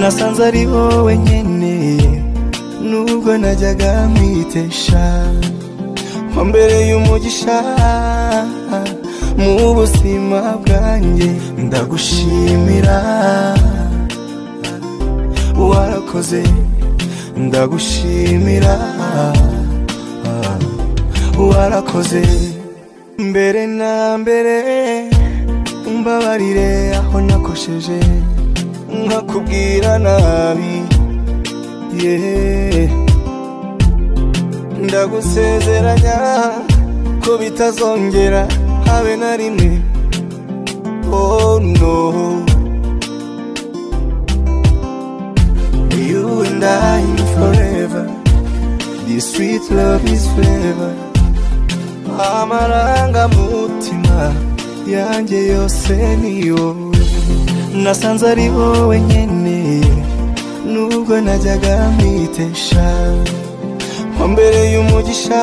nasanze ari wowe nkeneye nubwo najyaga mwitesha wambereye umugisha mu buzima bwanjye ndagushimira warakoze ndagushimira warakoze mbere na mbere umbabarire aho nakosheje nkakubwira nabi ndagusezeranya ko bitazongera habe na rimwe oh no you and I forever this sweet love is forever amarangamutima yanjye yose ni wowe nasanze ari wowe nkeneye nubwo najyaga mwitesha wambereye umugisha